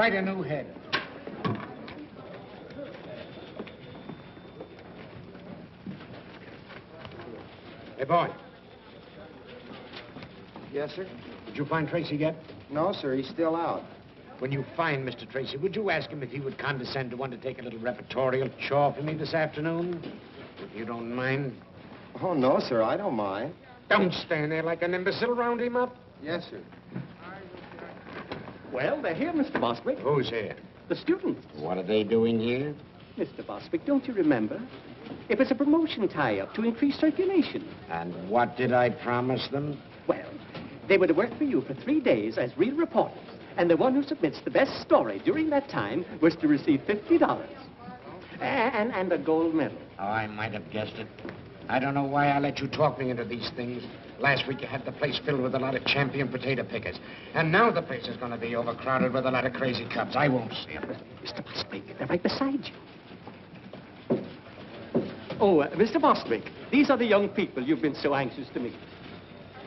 quite a new head. Hey, boy. Yes, sir? Did you find Tracy yet? No, sir. He's still out. When you find Mr. Tracy, would you ask him if he would condescend to undertake a little repertorial chore for me this afternoon? If you don't mind. Oh, no, sir. I don't mind. Don't stand there like an imbecile. Round him up. Yes, sir. Well, they're here, Mr. Bostwick. Who's here? The students. What are they doing here? Mr. Bostwick, don't you remember? It was a promotion tie-up to increase circulation. And what did I promise them? Well, they were to work for you for 3 days as real reporters. And the one who submits the best story during that time was to receive $50. And a gold medal. Oh, I might have guessed it. I don't know why I let you talk me into these things. Last week you had the place filled with a lot of champion potato pickers. And now the place is going to be overcrowded with a lot of crazy cubs. I won't see them. Mr. Bostwick, they're right beside you. Oh, Mr. Bostwick, these are the young people you've been so anxious to meet.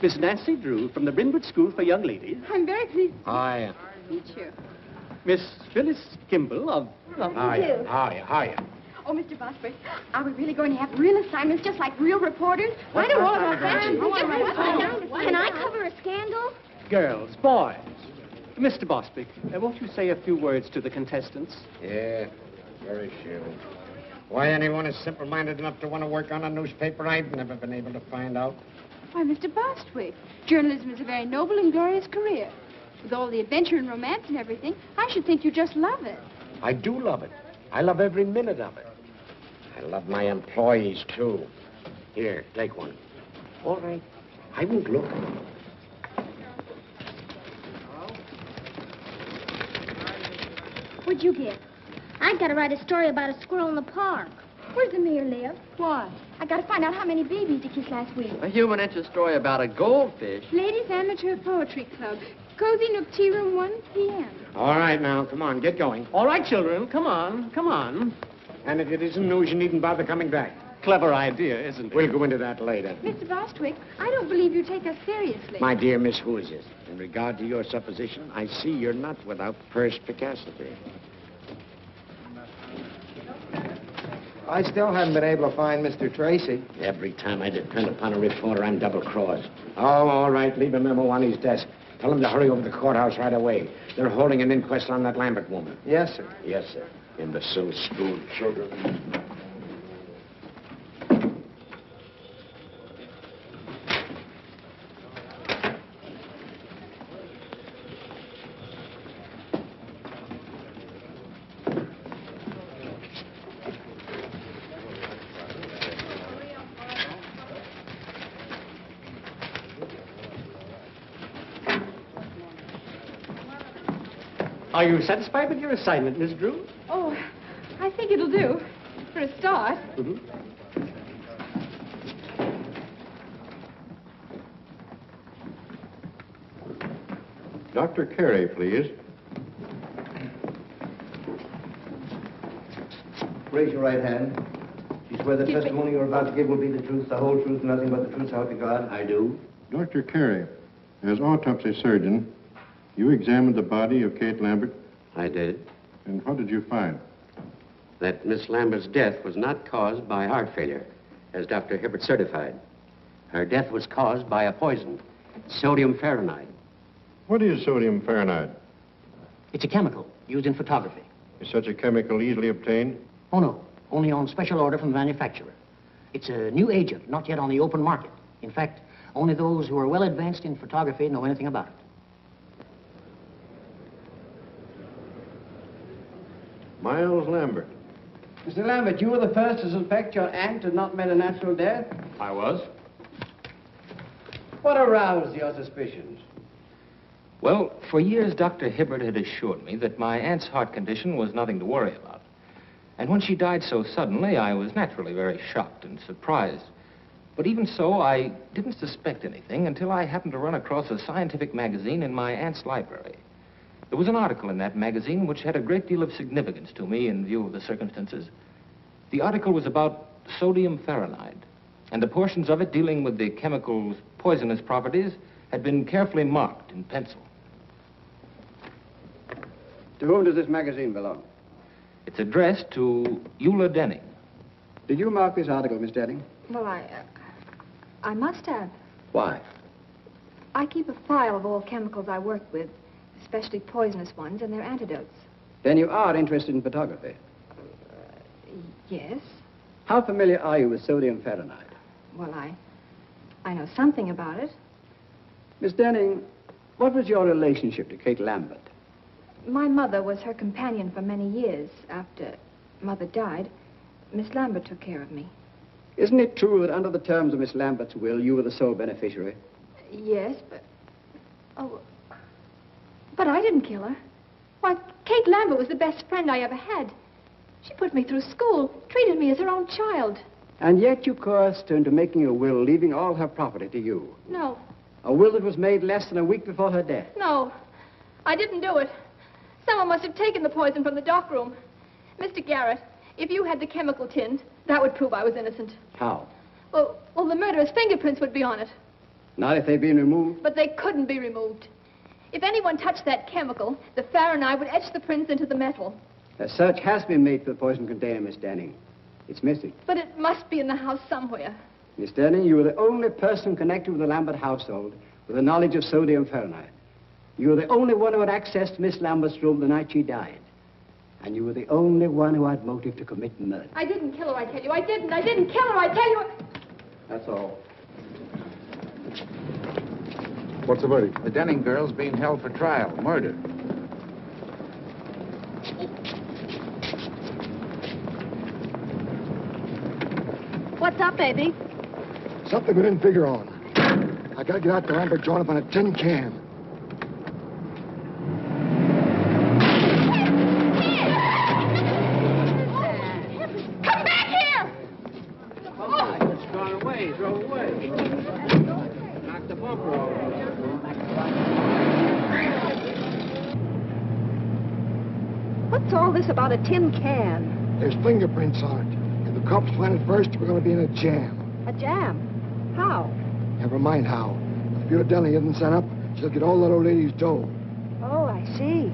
Miss Nancy Drew from the Brynwood School for Young Ladies. I'm very pleased Hiya. to meet you. Miss Phyllis Kimball of... Hiya. Hiya. Oh, Mr. Bostwick, are we really going to have real assignments just like real reporters? Why do all of our friends? Can I cover a scandal? Girls, boys. Mr. Bostwick, won't you say a few words to the contestants? Yeah, very sure. Why anyone is simple-minded enough to want to work on a newspaper, I've never been able to find out. Why, Mr. Bostwick, journalism is a very noble and glorious career. With all the adventure and romance and everything, I should think you just love it. I do love it. I love every minute of it. I love my employees, too. Here, take one. All right. I won't look. What'd you get? I got to write a story about a squirrel in the park. Where's the mayor live? Why? I got to find out how many babies he kissed last week. A human interest story about a goldfish. Ladies Amateur Poetry Club. Cozy Nook Tea Room, 1 p.m. All right, now, come on, get going. All right, children, come on, come on. And if it isn't news, you needn't bother coming back. Clever idea, isn't it? We'll go into that later. Mr. Bostwick, I don't believe you take us seriously. My dear Miss Whoozes, in regard to your supposition, I see you're not without perspicacity. I still haven't been able to find Mr. Tracy. Every time I depend upon a reporter, I'm double-crossed. Oh, all right, leave a memo on his desk. Tell him to hurry over to the courthouse right away. They're holding an inquest on that Lambert woman. Yes, sir. Yes, sir. Imbecile school children. Are you satisfied with your assignment, Miss Drew? Oh, I think it'll do. For a start. Mm-hmm. Dr. Carey, please. Raise your right hand. Do you swear the testimony you're about to give will be the truth, the whole truth, nothing but the truth, so help you God? I do. Dr. Carey, as autopsy surgeon, you examined the body of Kate Lambert, I did. and what did you find? That Miss Lambert's death was not caused by heart failure, as Dr. Hibbert certified. Her death was caused by a poison, sodium fahrenheit. What is sodium fahrenheit? It's a chemical used in photography. Is such a chemical easily obtained? Oh, no. Only on special order from the manufacturer. It's a new agent, not yet on the open market. In fact, only those who are well advanced in photography know anything about it. Miles Lambert. Mr. Lambert, you were the first to suspect your aunt had not met a natural death? I was. What aroused your suspicions? Well, for years, Dr. Hibbert had assured me that my aunt's heart condition was nothing to worry about. And when she died so suddenly, I was naturally very shocked and surprised. But even so, I didn't suspect anything until I happened to run across a scientific magazine in my aunt's library. There was an article in that magazine which had a great deal of significance to me in view of the circumstances. The article was about sodium fahrenheit, and the portions of it dealing with the chemical's poisonous properties had been carefully marked in pencil. To whom does this magazine belong? It's addressed to Eula Denning. Did you mark this article, Miss Denning? Well, I must have. Why? I keep a file of all chemicals I work with, especially poisonous ones and their antidotes. Then you are interested in photography. Yes. How familiar are you with sodium fahrenheit? Well, I know something about it. Miss Denning, what was your relationship to Kate Lambert? My mother was her companion for many years. After Mother died, Miss Lambert took care of me. Isn't it true that under the terms of Miss Lambert's will, you were the sole beneficiary? Yes, but... Oh, but I didn't kill her. Why, Kate Lambert was the best friend I ever had. She put me through school, treated me as her own child. And yet you coerced her into making a will, leaving all her property to you. No, A will that was made less than a week before her death. no, I didn't do it. Someone must have taken the poison from the dock room. Mr. Garrett, if you had the chemical tins, that would prove I was innocent. How? Well, the murderer's fingerprints would be on it. Not if they'd been removed? But they couldn't be removed. If anyone touched that chemical, the Fahrenheit would etch the prints into the metal. A search has been made for the poison container, Miss Denning. It's missing. But it must be in the house somewhere. Miss Denning, you were the only person connected with the Lambert household with a knowledge of sodium fahrenheit. You were the only one who had access to Miss Lambert's room the night she died. And you were the only one who had motive to commit murder. I didn't kill her, I tell you. I didn't kill her, I tell you. That's all. What's the verdict? The Denning girl's being held for trial, murder. What's up, baby? Something we didn't figure on. I gotta get out to Lambert joint up on a tin can. Come back here! It's gone away. Drove away. Knocked the bumper over. What's all this about a tin can? There's fingerprints on it. If the cops find it first, we're gonna be in a jam. A jam? How? Never mind how. If Eula Denning isn't sent up, she'll get all that old lady's dough. Oh, I see.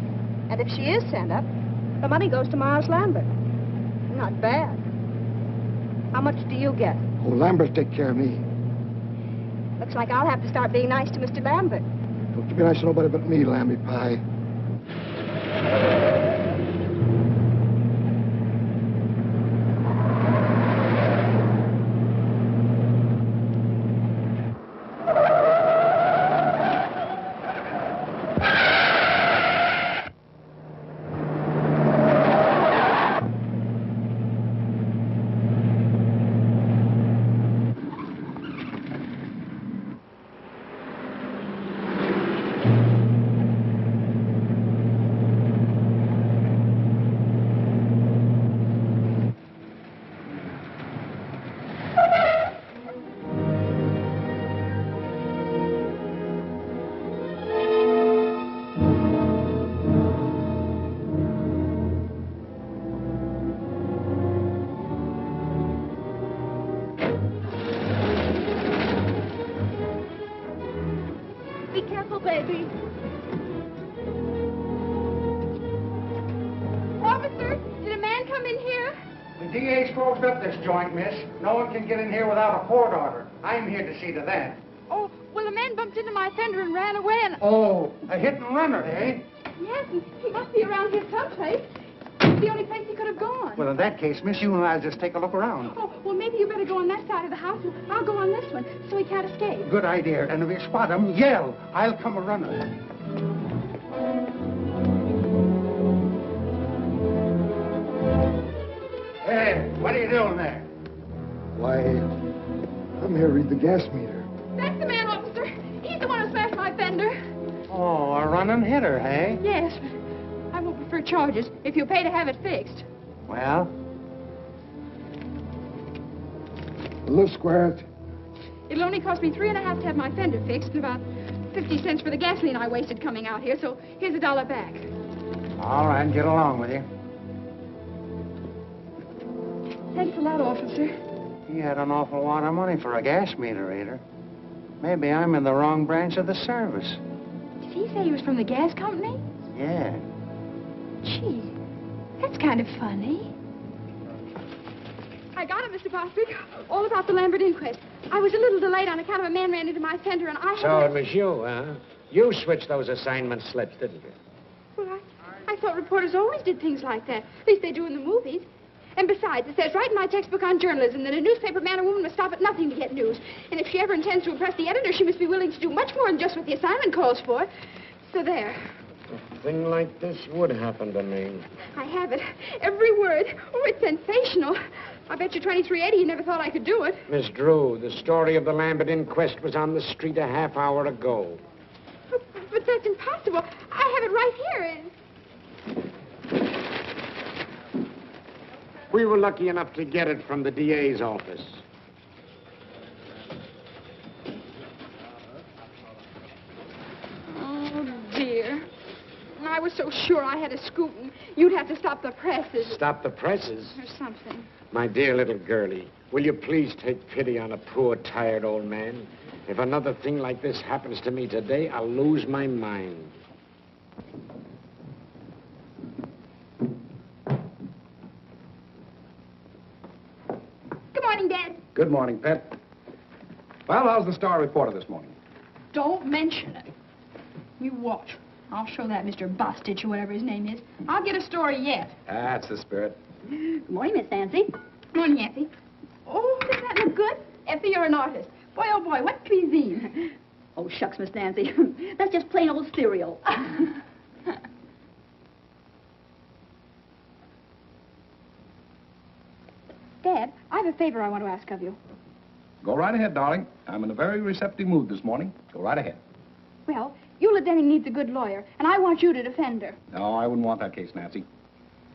And if she is sent up, the money goes to Miles Lambert. Not bad. How much do you get? Oh, Lambert take care of me. Looks like I'll have to start being nice to Mr. Lambert. Don't you be nice to nobody but me, Lamby Pie. Be careful, baby. Officer, did a man come in here? The DA's closed up this joint, miss. No one can get in here without a court order. I'm here to see to that. Oh, well, a man bumped into my fender and ran away and... Oh, a hit and runner, eh? Yes, he must be around here someplace. It's the only place he could have gone. Well, in that case, miss, you and I'll just take a look around. Oh, well, maybe you better go on that side of the house, and I'll go on this one, so he can't escape. Good idea. And if you spot him, yell. I'll come a runner. Hey, what are you doing there? Why, I'm here to read the gas meter. That's the man, officer. He's the one who smashed my fender. Oh, a running hitter, eh? Yes, but I won't prefer charges if you pay to have it fixed. Well, Let's square it. It'll only cost me $3.50 to have my fender fixed and about 50 cents for the gasoline I wasted coming out here, so here's $1 back. all right, get along with you. Thanks a lot, officer. He had an awful lot of money for a gas meter reader. Maybe I'm in the wrong branch of the service. Did he say he was from the gas company? Yeah. Gee, that's kind of funny. I got it, Mr. Bostwick. All about the Lambert inquest. I was a little delayed on account of a man ran into my fender, and I had... So it was you, huh? You switched those assignment slips, didn't you? Well, I thought reporters always did things like that. At least they do in the movies. And besides, it says right in my textbook on journalism that a newspaper man or woman must stop at nothing to get news. And if she ever intends to impress the editor, she must be willing to do much more than just what the assignment calls for. So there. A thing like this would happen to me. I have it. Every word. Oh, it's sensational. I bet you 2380 you never thought I could do it. Miss Drew, the story of the Lambert inquest was on the street a half hour ago. But that's impossible. I have it right here. We were lucky enough to get it from the DA's office. Oh, dear. I was so sure I had a scoop, and you'd have to stop the presses. Stop the presses? Or something. My dear little girlie, will you please take pity on a poor, tired old man? If another thing like this happens to me today, I'll lose my mind. Good morning, Dad. Good morning, Pet. Well, how's the Star reporter this morning? Don't mention it. You watch. I'll show that Mr. Bostitch or whatever his name is. I'll get a story yet. That's the spirit. Good morning, Miss Nancy. Good morning, Effie. Oh, does that look good? Effie, you're an artist. Boy, oh boy, what cuisine? Oh, shucks, Miss Nancy. That's just plain old cereal. Dad, I have a favor I want to ask of you. Go right ahead, darling. I'm in a very receptive mood this morning. Go right ahead. Well, Eula Denning needs a good lawyer, and I want you to defend her. No, I wouldn't want that case, Nancy.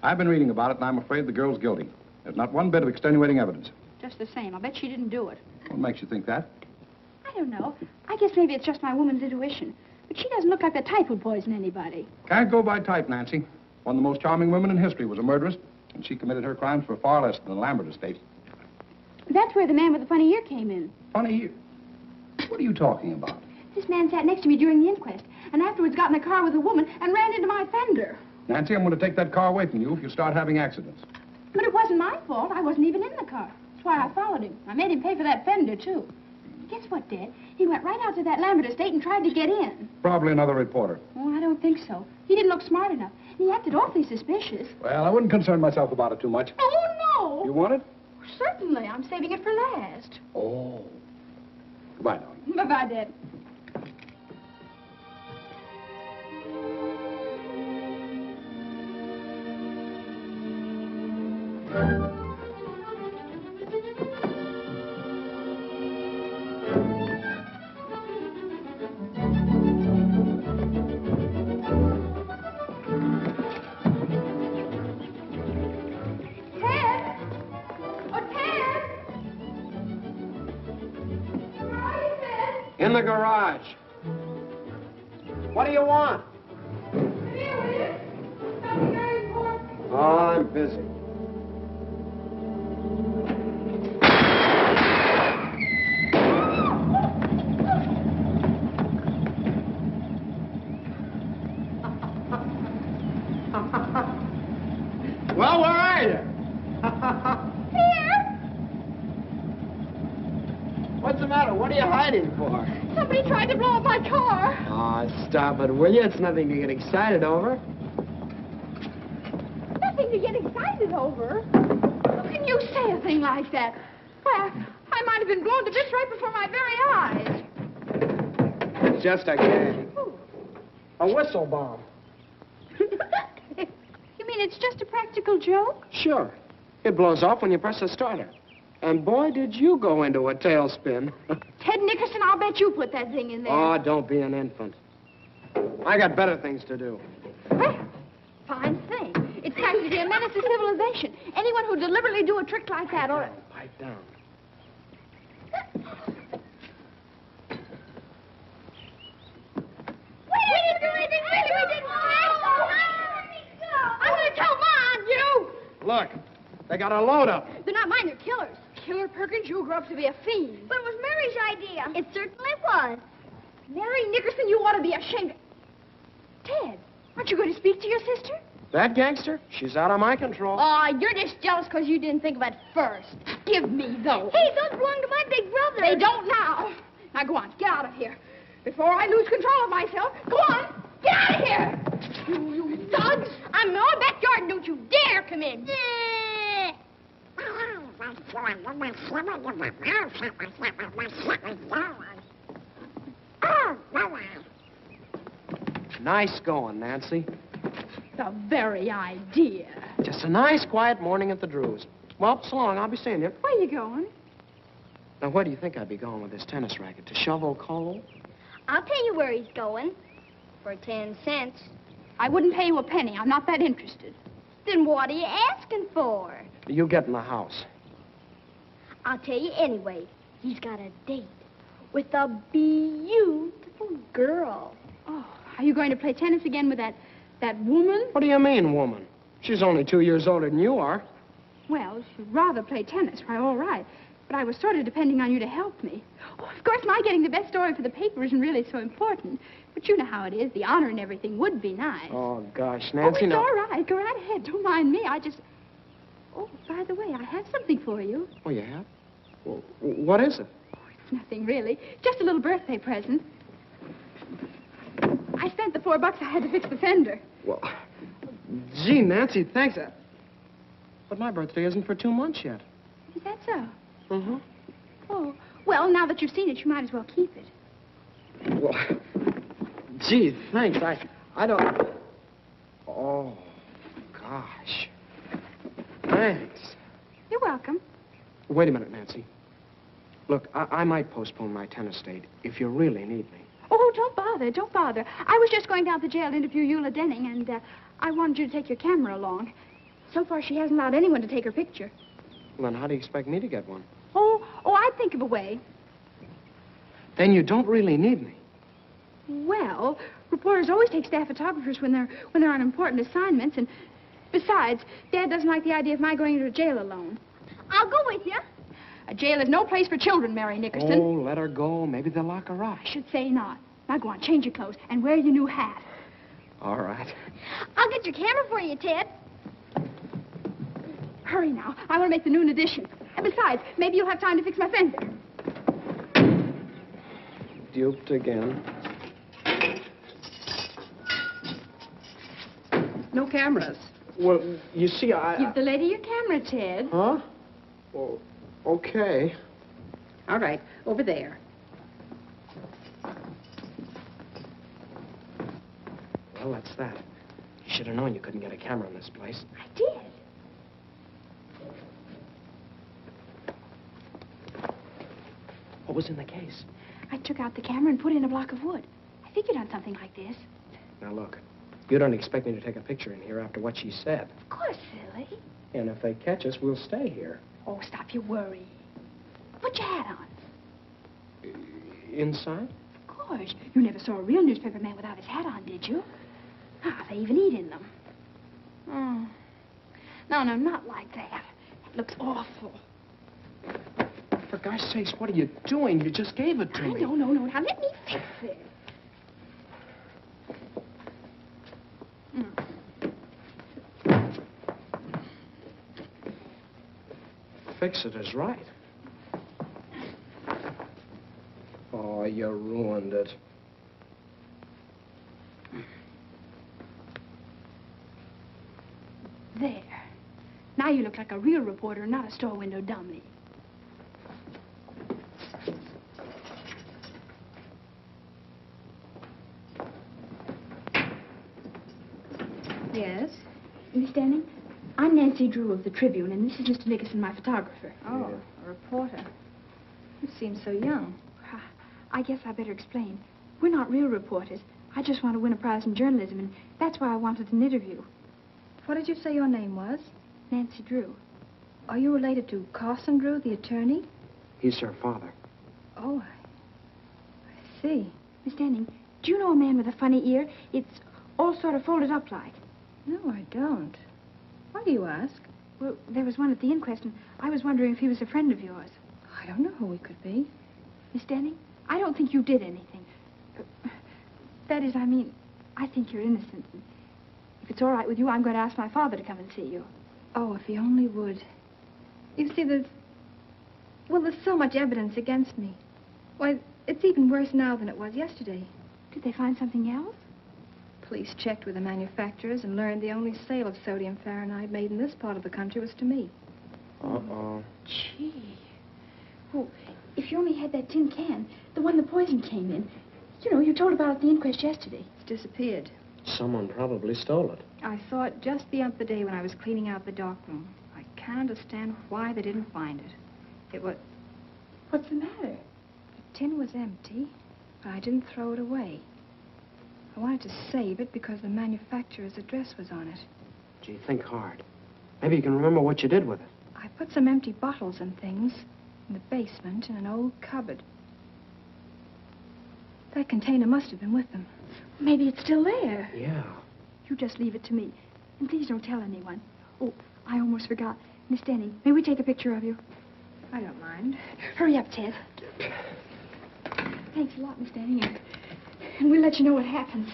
I've been reading about it, and I'm afraid the girl's guilty. There's not one bit of extenuating evidence. Just the same. I'll bet she didn't do it. What makes you think that? I don't know. I guess maybe it's just my woman's intuition. But she doesn't look like the type who'd poison anybody. Can't go by type, Nancy. One of the most charming women in history was a murderess, and she committed her crimes for far less than the Lambert estate. That's where the man with the funny ear came in. Funny ear? What are you talking about? This man sat next to me during the inquest, and afterwards got in a car with a woman and ran into my fender. Nancy, I'm going to take that car away from you if you start having accidents. But it wasn't my fault. I wasn't even in the car. That's why I followed him. I made him pay for that fender, too. Guess what, Dad? He went right out to that Lambert estate and tried to get in. Probably another reporter. Oh, I don't think so. He didn't look smart enough. He acted awfully suspicious. Well, I wouldn't concern myself about it too much. Oh, no! You want it? Certainly. I'm saving it for last. Oh. Goodbye, darling. Bye-bye, Dad. In the garage. What do you want? Oh, I'm busy. Well, where are you? Here! What's the matter? What are you hiding for? Somebody tried to blow up my car. Oh, stop it, will you? It's nothing to get excited over. Nothing to get excited over. How can you say a thing like that? Why, I might have been blown to bits right before my very eyes. It's just a gag. A whistle bomb. You mean it's just a practical joke? Sure. It blows off when you press the starter. And boy, did you go into a tailspin. Ted Nickerson, I'll bet you put that thing in there. Oh, don't be an infant. I got better things to do. Well, fine thing. It's practically a menace to civilization. Anyone who deliberately do a trick like that ought to... Pipe down. We didn't do anything, really. We didn't. I'm going to tell Mom, you. Look, they got a load up. They're not mine. They're killers. Killer Perkins, you grew up to be a fiend. But it was Mary's idea. It certainly was. Mary Nickerson, you ought to be ashamed. Ted, aren't you going to speak to your sister? That gangster? She's out of my control. Aw, you're just jealous because you didn't think of it first. Give me those. Hey, those belong to my big brother. They don't now. Now go on, get out of here. Before I lose control of myself. Go on, get out of here. You thugs. I'm in our backyard and don't you dare come in. Nice going, Nancy. The very idea. Just a nice, quiet morning at the Drews. Well, so long. I'll be seeing you. Where you going? Now, where do you think I'd be going with this tennis racket? To shovel coal? I'll tell you where he's going. For 10 cents. I wouldn't pay you a penny. I'm not that interested. Then what are you asking for? You get in the house. I'll tell you anyway. He's got a date with a beautiful girl. Oh, are you going to play tennis again with that woman? What do you mean, woman? She's only 2 years older than you are. Well, if you'd rather play tennis, why, all right. But I was sort of depending on you to help me. Oh, of course, my getting the best story for the paper isn't really so important. But you know how it is. The honor and everything would be nice. Oh, gosh, Oh, Nancy, it's now... all right. Go right ahead. Don't mind me. I just... Oh, by the way, I have something for you. Oh, you have? Well, what is it? It's nothing, really. Just a little birthday present. I spent the $4 I had to fix the fender. Well, gee, Nancy, thanks. But my birthday isn't for 2 months yet. Is that so? Mm-hmm. Oh, well, now that you've seen it, you might as well keep it. Well, gee, thanks. I don't... Oh, gosh. Thanks. You're welcome. Wait a minute, Nancy. Look, I might postpone my tennis date if you really need me. Oh, don't bother, don't bother. I was just going down to jail to interview Eula Denning, and I wanted you to take your camera along. So far, she hasn't allowed anyone to take her picture. Well, then how do you expect me to get one? Oh, I'd think of a way. Then you don't really need me. Well, reporters always take staff photographers when they're on important assignments, and besides, Dad doesn't like the idea of my going into jail alone. I'll go with you. A jail is no place for children, Mary Nickerson. Oh, let her go. Maybe they'll lock her up. I should say not. Now go on, change your clothes, and wear your new hat. All right. I'll get your camera for you, Ted. Hurry now. I want to make the noon edition. And besides, maybe you'll have time to fix my fender. Duped again. No cameras. Well, you see, Give the lady your camera, Ted. Huh? Well, okay. All right, over there. Well, that's that. You should have known you couldn't get a camera in this place. I did. What was in the case? I took out the camera and put in a block of wood. I figured on something like this. Now, look. You don't expect me to take a picture in here after what she said. Of course, silly. And if they catch us, we'll stay here. Oh, stop your worry. Put your hat on. Inside? Of course. You never saw a real newspaper man without his hat on, did you? Ah, they even eat in them. Oh. No, not like that. It looks awful. For gosh sakes, what are you doing? You just gave it to me. No. Now, let me fix it. Fix it is right. Oh, you ruined it. There. Now you look like a real reporter, not a store window dummy. Yes? Miss Denning, I'm Nancy Drew of the Tribune, and this is Mr. Nickerson, my photographer. Oh, a reporter. You seem so young. I guess I better explain. We're not real reporters. I just want to win a prize in journalism, and that's why I wanted an interview. What did you say your name was? Nancy Drew. Are you related to Carson Drew, the attorney? He's her father. Oh, I see. Miss Denning, do you know a man with a funny ear? It's all sort of folded up like. No, I don't. Why do you ask? Well, there was one at the inquest, and I was wondering if he was a friend of yours. I don't know who he could be. Miss Denning, I don't think you did anything. That is, I mean, I think you're innocent. If it's all right with you, I'm going to ask my father to come and see you. Oh, if he only would. You see, there's so much evidence against me. Why, it's even worse now than it was yesterday. Did they find something else? Police checked with the manufacturers and learned the only sale of sodium fahrenheit made in this part of the country was to me. Uh-oh. Gee. Well, if you only had that tin can, the one the poison came in. You know, you told about at the inquest yesterday. It's disappeared. Someone probably stole it. I saw it just the other day when I was cleaning out the dark room. I can't understand why they didn't find it. It was... What's the matter? The tin was empty, but I didn't throw it away. I wanted to save it because the manufacturer's address was on it. Gee, think hard. Maybe you can remember what you did with it. I put some empty bottles and things in the basement in an old cupboard. That container must have been with them. Maybe it's still there. Yeah. You just leave it to me. And please don't tell anyone. Oh, I almost forgot. Miss Denning, may we take a picture of you? I don't mind. Hurry up, Ted. Thanks a lot, Miss Denning. And we'll let you know what happens.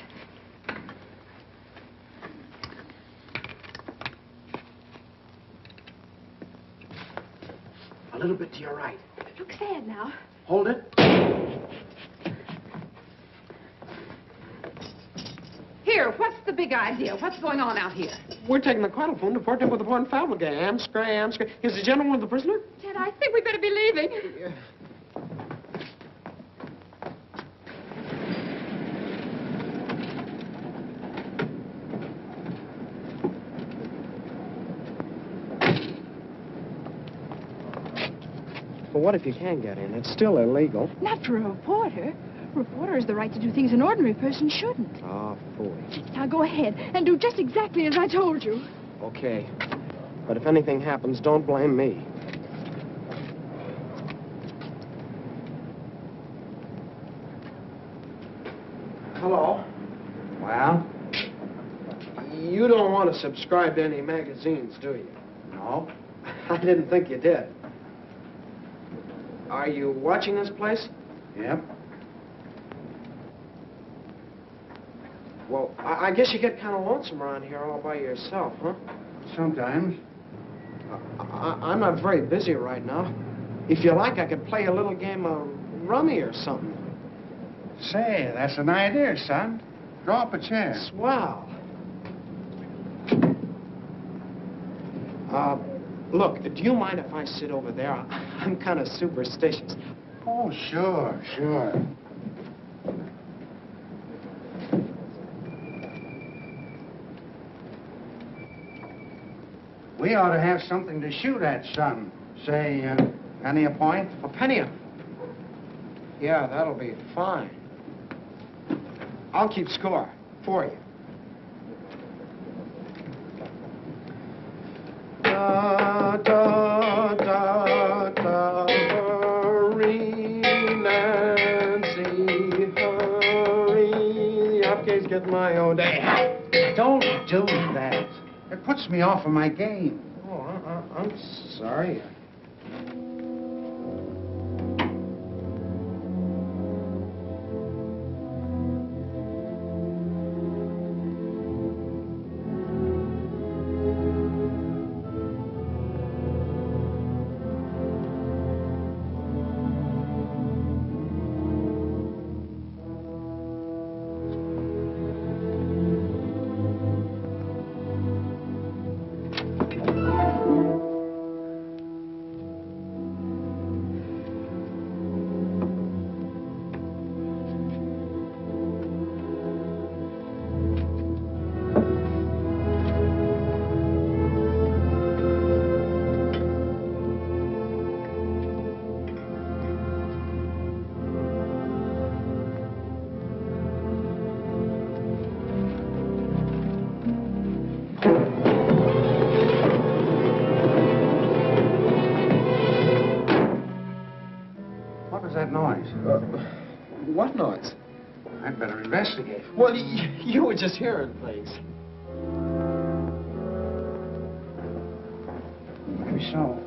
A little bit to your right. Look sad now. Hold it. Here, what's the big idea? What's going on out here? We're taking the telephone to port him with the one family. Scram. Is the gentleman the prisoner? Ted, I think we better be leaving. Well, what if you can get in? It's still illegal. Not for a reporter. A reporter has the right to do things an ordinary person shouldn't. Oh, fool. Now go ahead and do just exactly as I told you. Okay. But if anything happens, don't blame me. Hello? Well? You don't want to subscribe to any magazines, do you? No. I didn't think you did. Are you watching this place? Yep. Well, I guess you get kind of lonesome around here all by yourself, huh? Sometimes. I'm not very busy right now. If you like, I could play a little game of rummy or something. Say, that's an idea, son. Draw up a chair. Swell. Look, do you mind if I sit over there? I'm kind of superstitious. Oh, sure. We ought to have something to shoot at, son. Say, penny a point? A penny a... Yeah, that'll be fine. I'll keep score for you. Da, da, da, da, hurry, Nancy, hurry. Upgate's get my own day. Don't do that. It puts me off of my game. Oh, I'm sorry. What was that noise? What noise? I'd better investigate. Well, you were just hearing things. Maybe so.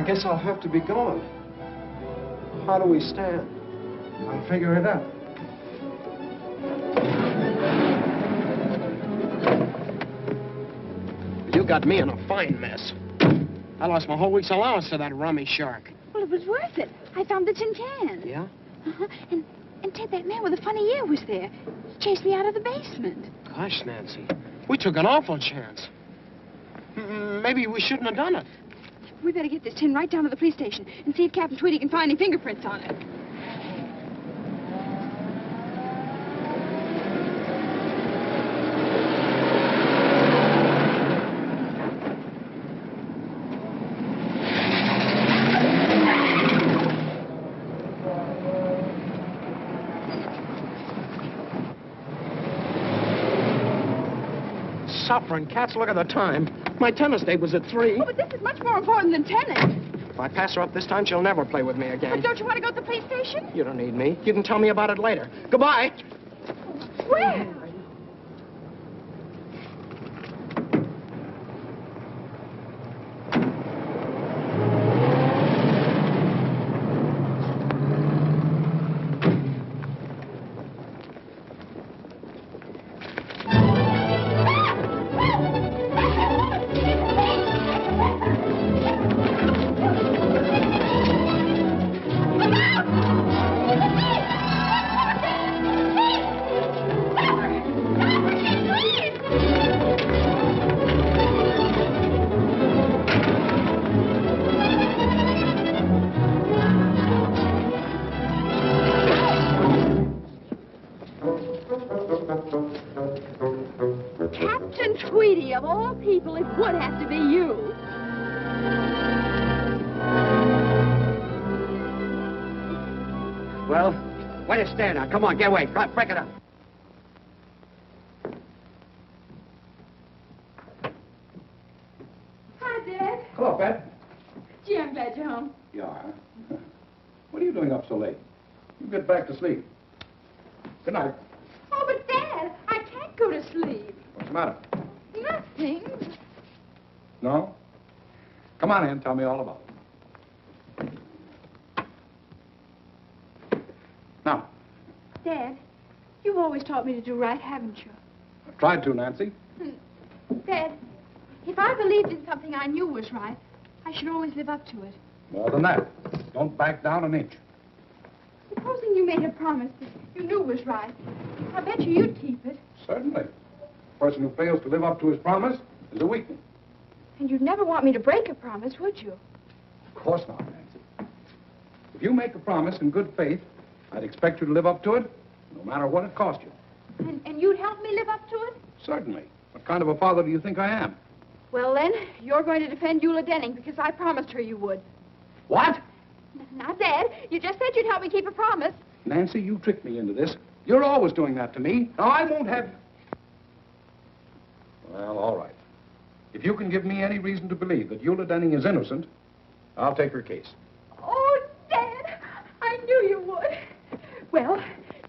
guess I'll have to be going. How do we stand? I'll figure it out. You got me in a fine mess. I lost my whole week's allowance to that rummy shark. Well, it was worth it. I found the tin can. Yeah? Uh-huh. And Ted, that man with the funny ear was there. He chased me out of the basement. Gosh, Nancy, we took an awful chance. Maybe we shouldn't have done it. We better get this tin right down to the police station and see if Captain Tweedy can find any fingerprints on it. Suffering cats, look at the time. My tennis date was at 3. Oh, but this is much more important than tennis. If I pass her up this time, she'll never play with me again. But don't you want to go to the police station? You don't need me. You can tell me about it later. Goodbye. Where? Captain Tweedy, of all people, it would have to be you. Well, why do you stand now? Come on, get away. Break it up. Hi, Dad. Hello, Pat. Gee, I'm glad you're home. You are? What are you doing up so late? You get back to sleep. Good night. Oh, but Dad, I can't go to sleep. What's the matter? Nothing. No? Come on in. Tell me all about it. Now, Dad, you've always taught me to do right, haven't you? I've tried to, Nancy. Dad, if I believed in something I knew was right, I should always live up to it. More than that. Don't back down an inch. Supposing you made a promise that you knew was right, I bet you'd keep it. Certainly. A person who fails to live up to his promise is a weakling. And you'd never want me to break a promise, would you? Of course not, Nancy. If you make a promise in good faith, I'd expect you to live up to it, no matter what it cost you. And you'd help me live up to it? Certainly. What kind of a father do you think I am? Well, then, you're going to defend Eula Denning because I promised her you would. What? Now, Dad, you just said you'd help me keep a promise. Nancy, you tricked me into this. You're always doing that to me. Now, I won't have... Well, all right. If you can give me any reason to believe that Eula Denning is innocent, I'll take her case. Oh, Dad, I knew you would. Well,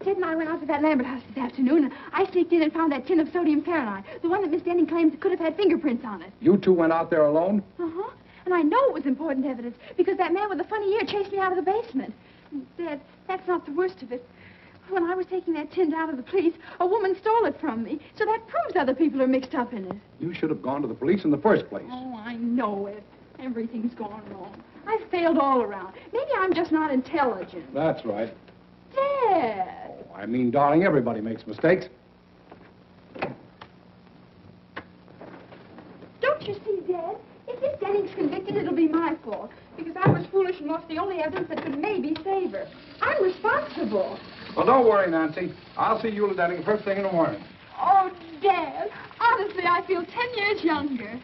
Ted and I went out to that Lambert house this afternoon, and I sneaked in and found that tin of sodium Fahrenheit, the one that Miss Denning claims could have had fingerprints on it. You two went out there alone? Uh-huh. And I know it was important evidence because that man with the funny ear chased me out of the basement. And, Dad, that's not the worst of it. When I was taking that tin down to the police, a woman stole it from me. So that proves other people are mixed up in it. You should have gone to the police in the first place. Oh, I know it. Everything's gone wrong. I've failed all around. Maybe I'm just not intelligent. That's right. Dad! Oh, I mean, darling, everybody makes mistakes. Don't you see, Dad? If Miss Denning's convicted, it'll be my fault. Because I was foolish and lost the only evidence that could maybe save her. I'm responsible. Well, don't worry, Nancy. I'll see Eula Denning first thing in the morning. Oh, Dad. Honestly, I feel 10 years younger.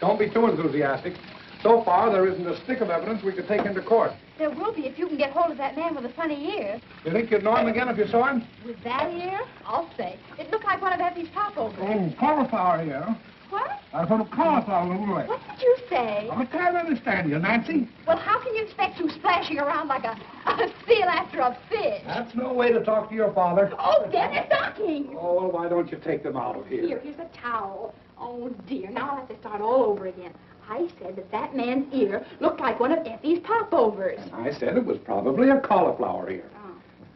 Don't be too enthusiastic. So far, there isn't a stick of evidence we could take into court. There will be if you can get hold of that man with the funny ear. You think you'd know him again if you saw him? With that ear? I'll say. It looked like one of Effie's popovers. Oh, cauliflower here. What? I put a cauliflower in the way. What did you say? I can't understand you, Nancy. Well, how can you expect you splashing around like a seal after a fish? That's no way to talk to your father. Oh, Dad, they're knocking. Oh, well, why don't you take them out of here? Here's a towel. Oh, dear. Now I'll have to start all over again. I said that that man's ear looked like one of Effie's popovers. I said it was probably a cauliflower ear. Oh.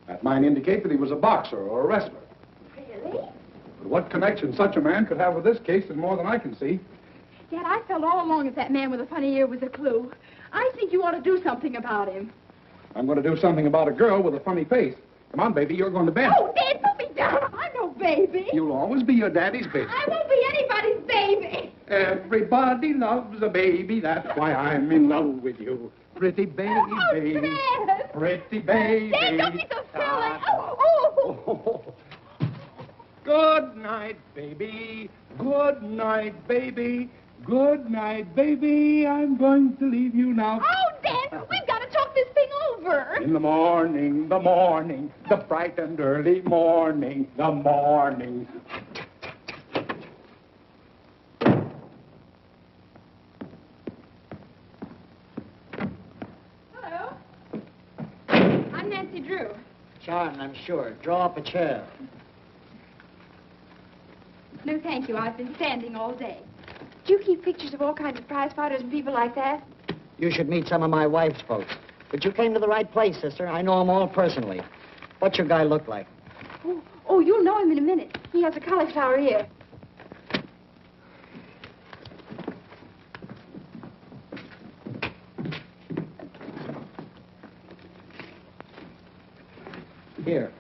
That might indicate that he was a boxer or a wrestler. Really? But what connection such a man could have with this case is more than I can see. Dad, I felt all along that man with a funny ear was a clue. I think you ought to do something about him. I'm going to do something about a girl with a funny face. Come on, baby, you're going to bed. Oh, Dad, put me down. I'm no baby. You'll always be your daddy's baby. I won't be anybody's baby. Everybody loves a baby. That's why I'm in love with you. Pretty baby. Oh, Dad. Pretty baby. Dad, don't be so silly. Oh. Good night, baby. Good night, baby. Good night, baby. I'm going to leave you now. Oh, Dad, we've got to talk this thing over. In the morning, the bright and early morning, the morning. Hello. I'm Nancy Drew. Charmed, I'm sure. Draw up a chair. No, thank you. I've been standing all day. Do you keep pictures of all kinds of prize fighters and people like that? You should meet some of my wife's folks. But you came to the right place, sister. I know them all personally. What's your guy look like? Oh, you'll know him in a minute. He has a cauliflower ear. Here.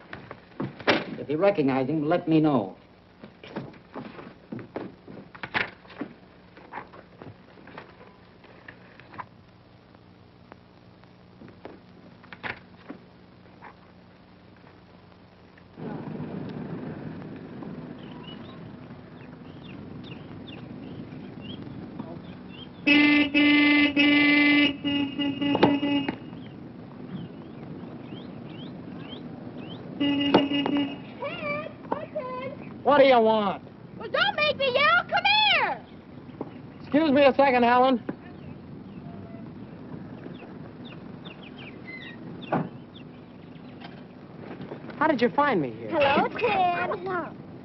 If you recognize him, let me know. What do you want? Well, don't make me yell. Come here. Excuse me a second, Helen. How did you find me here? Hello, Ted.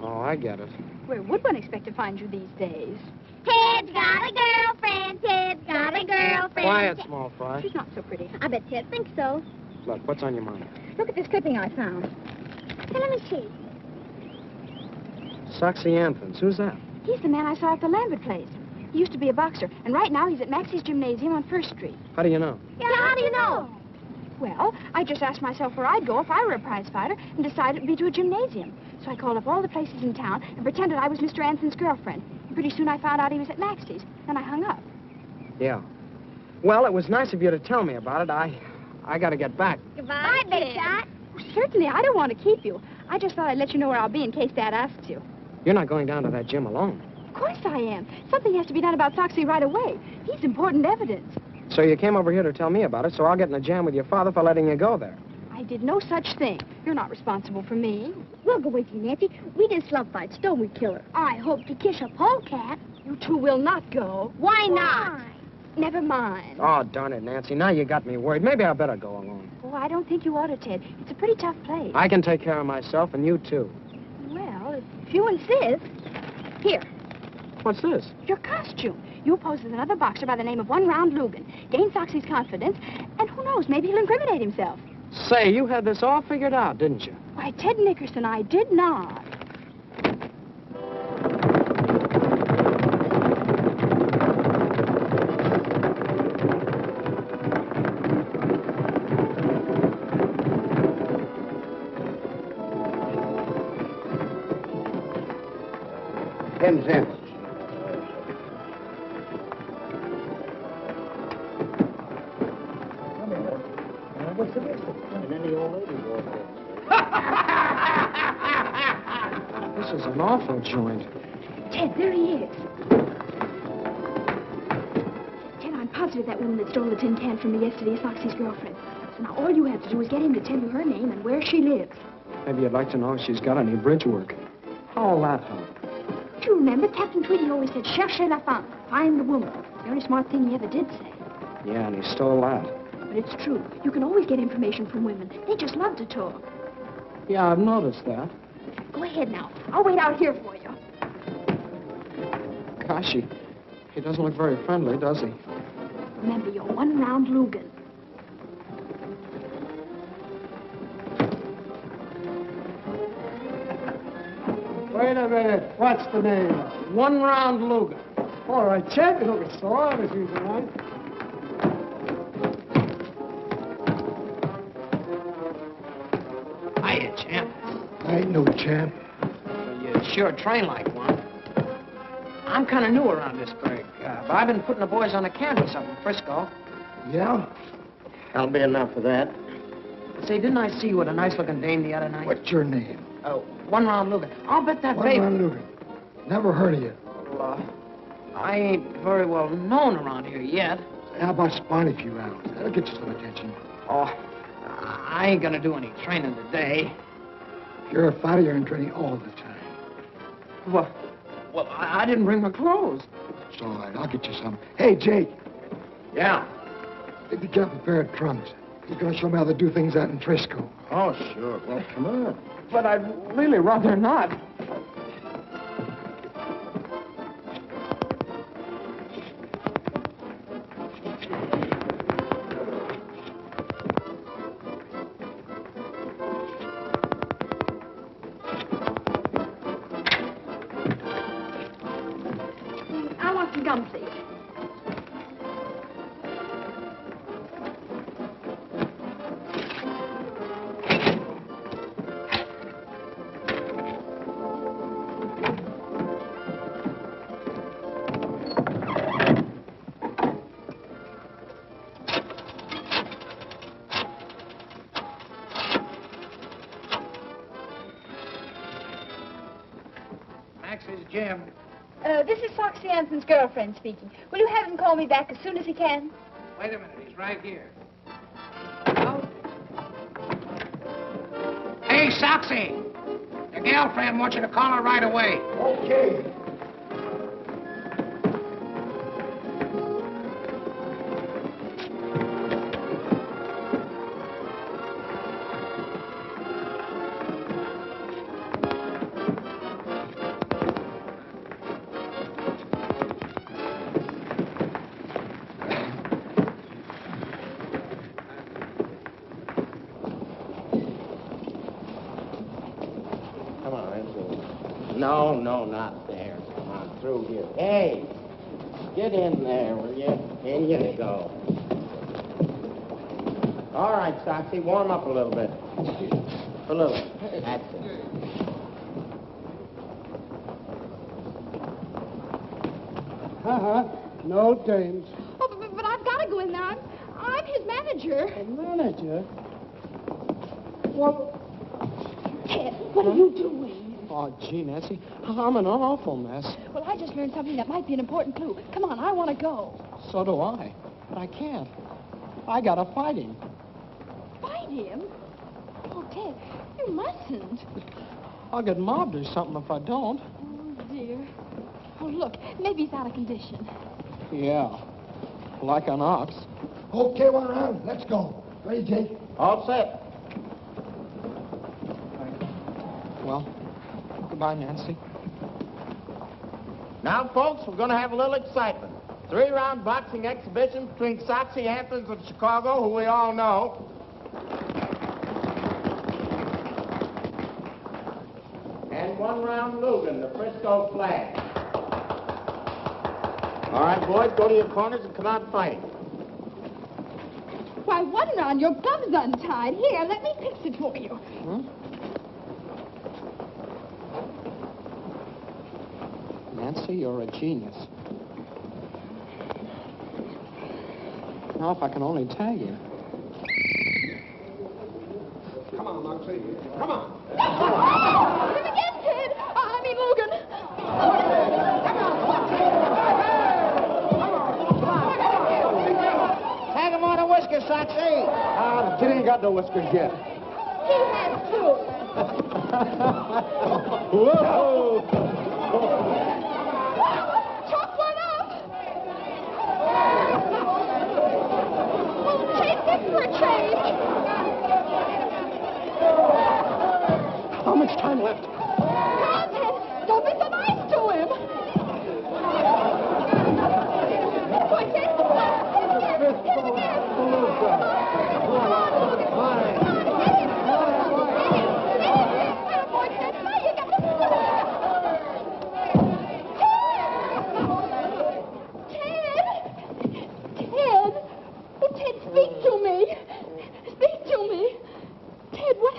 Oh, I get it. Where would one expect to find you these days? Ted's got a girlfriend. Ted's got a girlfriend. Quiet, small fry. She's not so pretty. I bet Ted thinks so. Look, what's on your mind? Look at this clipping I found. Hey, let me see. Soxy Anthons. Who's that? He's the man I saw at the Lambert place. He used to be a boxer, and right now he's at Maxie's Gymnasium on 1st Street. How do you know? Yeah, how do you know? Well, I just asked myself where I'd go if I were a prize fighter and decided it'd be to a gymnasium. So I called up all the places in town and pretended I was Mr. Anson's girlfriend. And pretty soon I found out he was at Maxie's. Then I hung up. Yeah. Well, it was nice of you to tell me about it. I got to get back. Goodbye, Big Shot. Certainly, I don't want to keep you. I just thought I'd let you know where I'll be in case Dad asks you. You're not going down to that gym alone. Of course I am. Something has to be done about Foxy right away. He's important evidence. So you came over here to tell me about it, so I'll get in a jam with your father for letting you go there. I did no such thing. You're not responsible for me. We'll go with you, Nancy. We did slump fights, don't we, Killer? I hope to kiss a polecat. You two will not go. Why not? Never mind. Oh, darn it, Nancy. Now you got me worried. Maybe I better go alone. Oh, I don't think you ought to, Ted. It's a pretty tough place. I can take care of myself, and you too. Well, if you insist. Here. What's this? Your costume. You pose as another boxer by the name of One Round Lugan. Gain Foxy's confidence, and who knows, maybe he'll incriminate himself. Say, you had this all figured out, didn't you? Why, Ted Nickerson, I did not. Ten cents. What's the matter? And then the old lady walked in. This is an awful joint. Ted, there he is. Ted, I'm positive that woman that stole the tin can from me yesterday is Foxy's girlfriend. So now all you have to do is get him to tell you her name and where she lives. Maybe you'd like to know if she's got any bridge work. How'll that help? Do you remember Captain Tweedy always said, cherchez la femme, find the woman. The only smart thing he ever did say. Yeah, and he stole that. But it's true. You can always get information from women. They just love to talk. Yeah, I've noticed that. Go ahead now. I'll wait out here for you. Gosh, He doesn't look very friendly, does he? Remember your one-round Lugan. Wait a minute. What's the name? One round Luger. All right, champ. You look sore. This is all right. Hiya, champ. I ain't no champ. Well, you sure train like one. I'm kind of new around this burg, but I've been putting the boys on the canvas up in Frisco. Yeah? That'll be enough of that. Say, didn't I see you with a nice-looking dame the other night? What's your name? One round Lugan. I'll bet that One baby... round Lugan. Never heard of you. Well, I ain't very well known around here yet. How about spawning a few rounds? That'll get you some attention. Oh, I ain't gonna do any training today. If you're a fighter, you're in training all the time. Well, I didn't bring my clothes. It's all right. I'll get you some. Hey, Jake. Yeah? Take the cap a pair of trunks. He's gonna show me how to do things out in Frisco. Oh, sure. Well, come on. But I'd really rather not. I want some gum, please. Max is Jim. This is Foxy Anson's girlfriend speaking. Will you have him call me back as soon as he can? Wait a minute. He's right here. Hey, Soxy! Your girlfriend wants you to call her right away. Okay. Come on, Enzo. No, not there. Come on, through here. Hey, get in there, will you? In you go. All right, Soxy, warm up a little bit. A little. That's it. No dames. Oh, but I've got to go in there. I'm his manager. A manager? Well, Ted, what are you doing? Oh, gee, Nancy, I'm in an awful mess. Well, I just learned something that might be an important clue. Come on, I want to go. So do I. But I can't. I gotta fight him. Fight him? Oh, Ted, you mustn't. I'll get mobbed or something if I don't. Oh, dear. Oh, look, maybe he's out of condition. Yeah, like an ox. Okay, one round. Let's go. Ready, Jake? All set. Well, goodbye, Nancy. Now, folks, we're going to have a little excitement. 3-round boxing exhibition between Soxy Anthons of Chicago, who we all know, and 1-round Lugan, the Frisco flag. All right, boys, go to your corners and come out fighting. Why, one round, your gum's untied. Here, let me fix it for you. Nancy, you're a genius. Now, if I can only tag him. Come on, Moxie. Come on. Him again, Ted. I mean, Logan. Tag him on the whiskers, Soxy. the kid ain't got no whiskers yet. He has two. Whoa! Chalk one up. We'll trade this for a change. How much time left? Come on, Ted. Don't be so nice to him.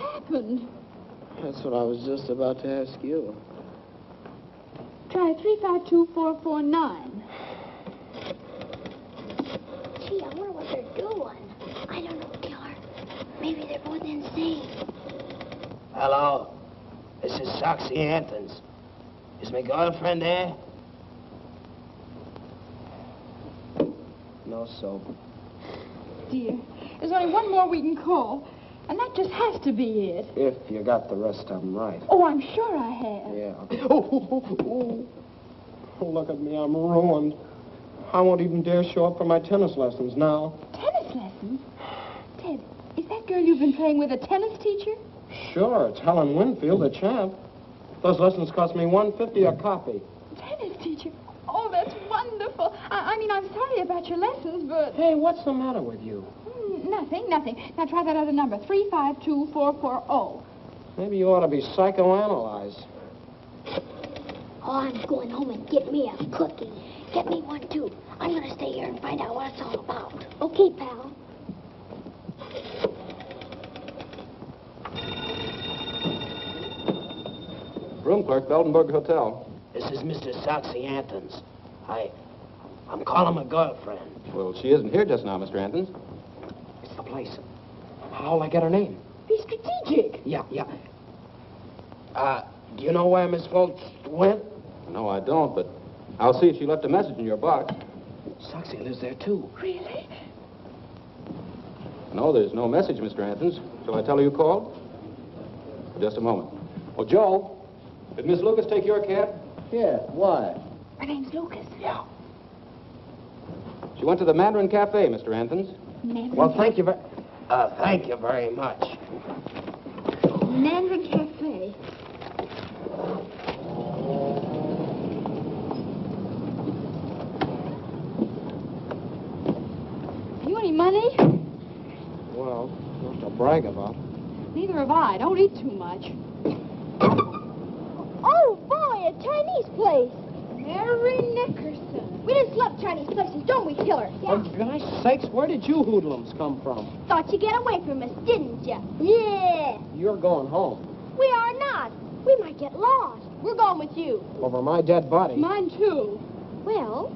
happened? That's what I was just about to ask you. Try 352449. Gee, I wonder what they're doing. I don't know, Killer. Maybe they're both insane. Hello. This is Soxy Anthons. Is my girlfriend there? No soap. Dear, there's only one more we can call, and that just has to be it. If you got the rest of them right. Oh, I'm sure I have. Yeah. Oh, look at me. I'm ruined. I won't even dare show up for my tennis lessons now. Tennis lessons? Ted, is that girl you've been playing with a tennis teacher? Sure, it's Helen Winfield, the champ. Those lessons cost me $1.50 a copy. Tennis teacher? Oh, that's wonderful. I mean, I'm sorry about your lessons, but... Hey, what's the matter with you? Nothing. Now try that other number, 352440. Maybe you ought to be psychoanalyzed. Oh, I'm going home and get me a cookie. Get me one, too. I'm going to stay here and find out what it's all about. Okay, pal. Room clerk, Beldenburg Hotel. This is Mr. Soxy Anthons. I'm calling my girlfriend. Well, she isn't here just now, Mr. Anthons. It's the place. How'll I get her name? Be strategic. Yeah. Do you know where Miss Foltz went? No, I don't, but I'll see if she left a message in your box. Soxy lives there, too. Really? No, there's no message, Mr. Anthons. Shall I tell her you called? Just a moment. Oh, Joe, did Miss Lucas take your cab? Yeah, why? Her name's Lucas. Yeah. She went to the Mandarin Cafe, Mr. Anthons. Mandarin Well, thank you very much. Mandarin Cafe. You any money? Well, not to brag about. Neither have I. Don't eat too much. Oh, boy, a Chinese place. Mary Nickerson. We just love Chinese places, don't we, Killer? For gosh sakes, where did you hoodlums come from? Thought you'd get away from us, didn't you? Yeah. You're going home. We are not. We might get lost. We're going with you. Over my dead body. Mine, too. Well,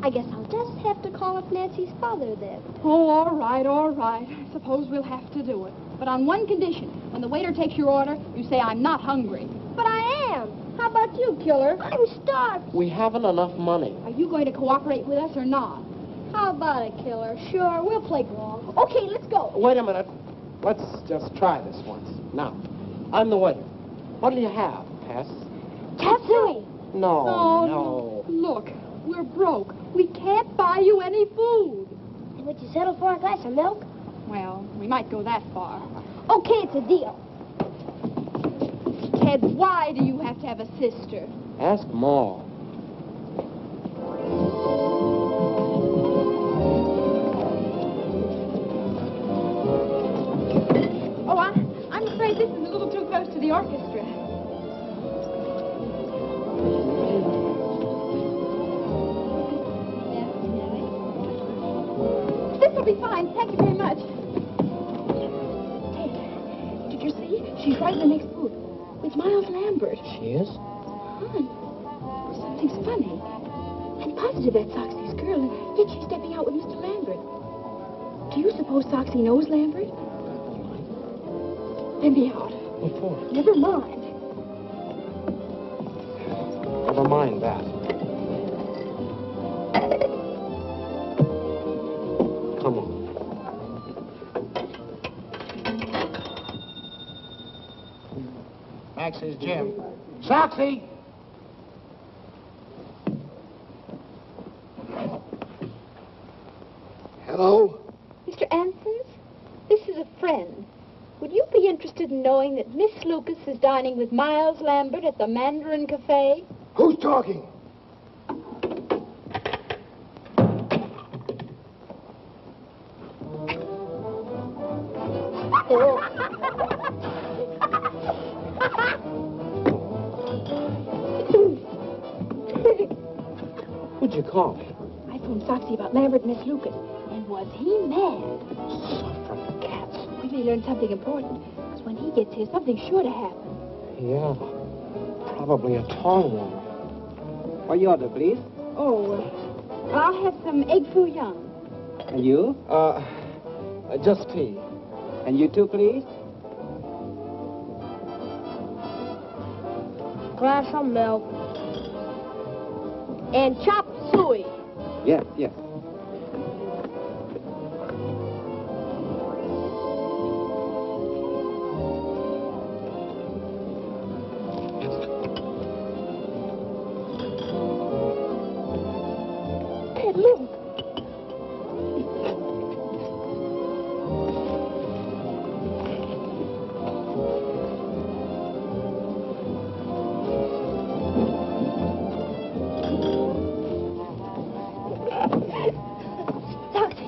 I guess I'll just have to call up Nancy's father then. Oh, all right. I suppose we'll have to do it. But on one condition. When the waiter takes your order, you say, I'm not hungry. But I am. How about you, Killer? I'm starved. We haven't enough money. Are you going to cooperate with us or not? How about it, Killer? Sure, we'll play along. Okay, let's go. Wait a minute. Let's just try this once. Now, I'm the waiter. What'll you have, Tess? Tatsui. No. Look, we're broke. We can't buy you any food. And would you settle for a glass of milk? Well, we might go that far. Okay, it's a deal. Ted, why do you have to have a sister? Ask Ma. Oh, I'm afraid this is a little too close to the orchestra. This'll be fine. Thank you very much. Ted, did you see? She's right in the next booth. It's Miles Lambert. She is? Hon, something's funny. I'm positive that's Soxy's girl, and yet she's stepping out with Mr. Lambert. Do you suppose Soxy knows Lambert? Then be out. What for? Never mind. Never mind that. Come on. Max's gym. Soxy! Hello? Mr. Ansons, this is a friend. Would you be interested in knowing that Miss Lucas is dining with Miles Lambert at the Mandarin Cafe? Who's talking? Who'd you call? I phoned Soxy about Lambert and Miss Lucas. And was he mad? Suffering cats. We may learn something important. Because gets here, something's sure to happen. Yeah. Probably a tall one. What you order, please? Oh, I'll have some egg foo young. And you? Just tea. And you too, please? Glass of milk. And chop suey. Yes, yes. Ted, look.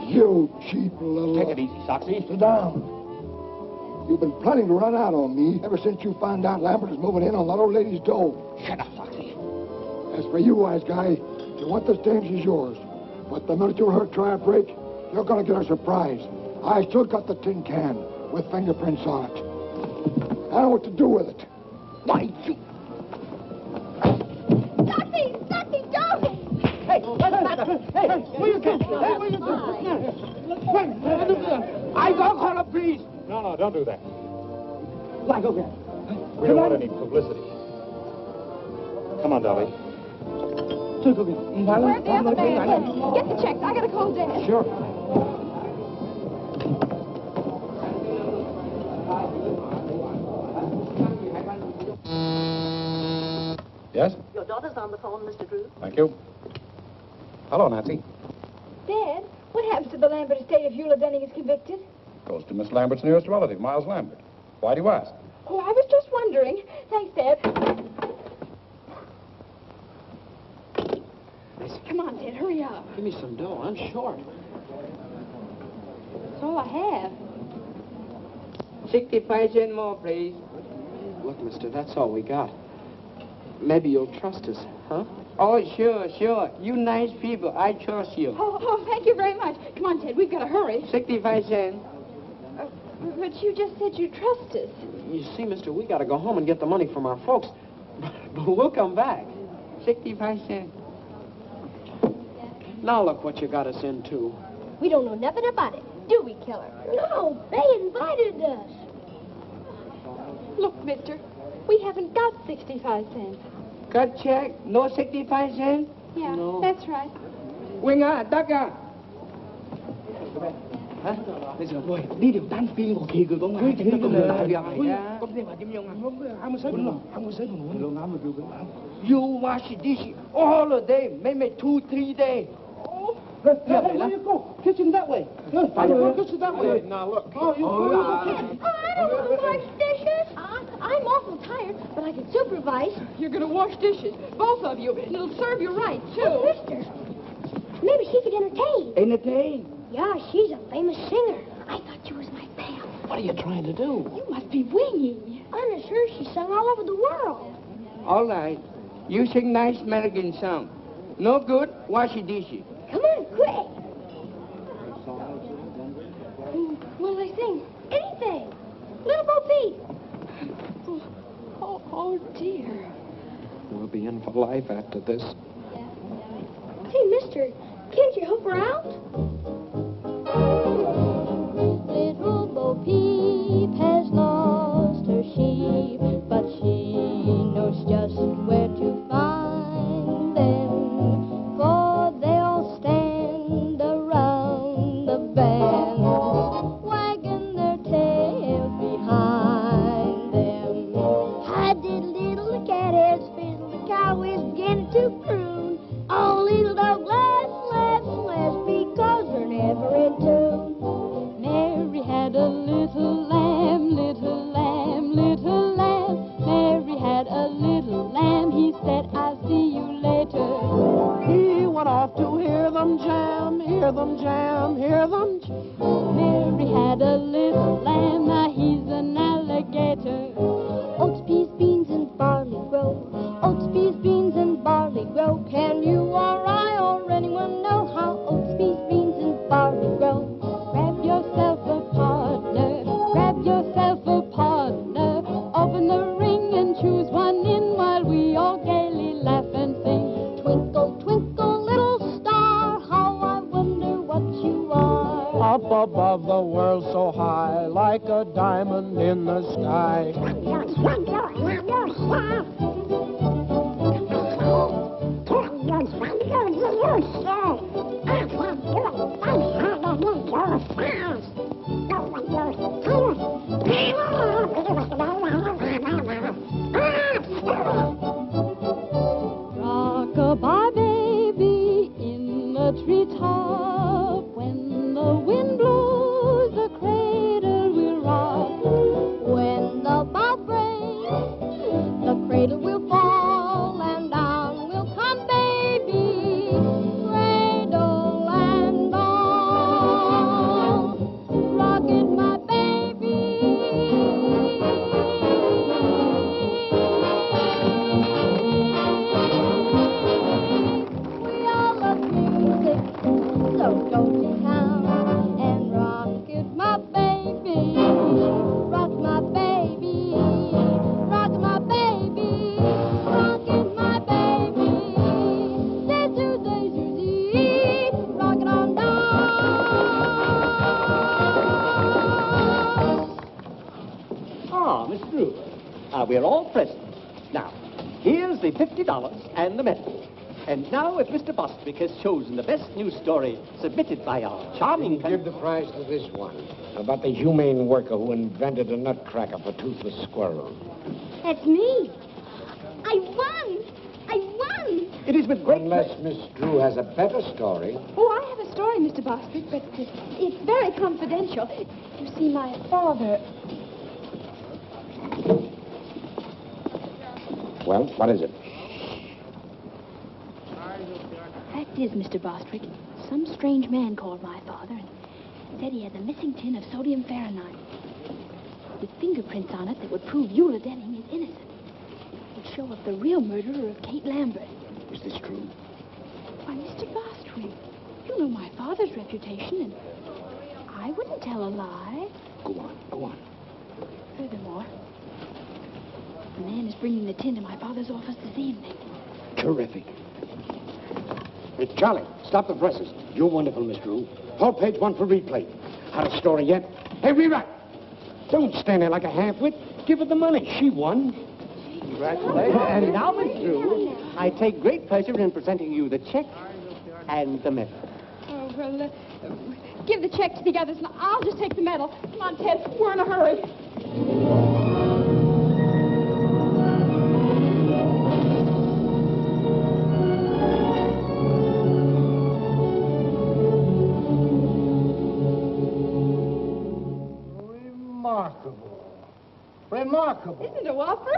You cheap little... Take it easy, Soxy. Sit down. You've been planning to run out on me ever since you found out Lambert is moving in on that old lady's dough. Shut up, Soxy. As for you, wise guy, if you want this dame, she's yours. But the minute you let her try a break, you're going to get a surprise. I still got the tin can with fingerprints on it. I know what to do with it. Why, you... Soxy, don't! Hey, will you get I don't call the police. No, don't do that. Like, okay. We don't want any publicity. Come on, Dolly. Where's the other man? Get the checks. I gotta call Dad. Sure. Yes? Your daughter's on the phone, Mr. Drew. Thank you. Hello, Nancy. Dad, what happens to the Lambert estate if Eula Denning is convicted? Goes to Miss Lambert's nearest relative, Miles Lambert. Why do you ask? Oh, I was just wondering. Thanks, Dad. Come on, Dad, hurry up. Give me some dough. I'm short. That's all I have. 65 cents more, please. Look, mister, that's all we got. Maybe you'll trust us, huh? Oh, sure. You nice people. I trust you. Oh, thank you very much. Come on, Ted, we've got to hurry. 65 cents. But you just said you trust us. You see, mister, we got to go home and get the money from our folks. But we'll come back. 65 cents. Now look what you got us into. We don't know nothing about it, do we, Killer? No, they invited us. Look, mister, we haven't got 65 cents. Cut check? No 65 cents? Yeah, No. that's right. Winger, Ducker. Hả? Bây giờ thôi, đi điều tan phiên của kỳ của công an cho nó công lại việc này. Công ty mà chim nhung không có sấy luôn, không có sấy luôn. Luôn lắm mà kêu cái You wash this all the day, maybe 2-3 days. Yeah, you go. Kitchen that way. Kitchen that way. Now look. Oh, I don't want to wash dishes. I'm awful tired, but I can supervise. You're going to wash dishes, both of you. And it'll serve you right, too. Oh, mister. Maybe she could entertain. Entertain? Yeah, she's a famous singer. I thought she was my pal. What are you trying to do? You must be winging. I'm sure she sung all over the world. All right. You sing nice American song. No good, wash your dishes. Come on, quick. What will I sing? Anything. Little Bo Peep. Oh, dear. We'll be in for life after this. Hey, mister, can't you help her out? Little Bo Peep has lost her sheep, but she knows just where to find them, for they'll stand around the bend, wagging their tails behind them. Hi did little cat has fizzled, the cow is beginning to croon. Oh, little dog, last, because they're never in tune. Rock-a-bye, baby, in the treetop. When the wind blows, the cradle will rock. When the bough breaks, the cradle will fall, and down will come baby, cradle and all. Rock it, my baby. We all love music, so go to town and rock it, my baby. Rock my baby, rock my baby, rock it, my baby. Day to day, rock it on down. Ah, Miss Drew. We're all present. Now, here's the $50 and the medal. And now, if Mr. Bostwick has chosen the best news story submitted by our charming... Give the prize to this one, about the humane worker who invented a nutcracker for toothless squirrels. That's me. I won. I won. It is with great... Unless Miss Drew has a better story. Oh, I have a story, Mr. Bostwick, but it's very confidential. You see, my father... Well, what is it? Fact is, Mr. Bostwick, some strange man called my father and said he had the missing tin of sodium Fahrenheit with fingerprints on it that would prove Eula Denning is innocent. It would show up the real murderer of Kate Lambert. Is this true? Why, Mr. Bostwick, you know my father's reputation, and I wouldn't tell a lie. Go on, go on. Furthermore, the man is bringing the tin to my father's office this evening. Terrific. It's Charlie. Stop the presses. You're wonderful, Miss Drew. Hold page 1 for replay. Had a story yet? Hey, rewrite. Don't stand there like a half-wit. Give her the money. She won. Congratulations. And now, Miss Drew, I take great pleasure in presenting you the check and the medal. Oh, well, give the check to the others, and I'll just take the medal. Come on, Ted. We're in a hurry. Remarkable. Isn't it a whopper?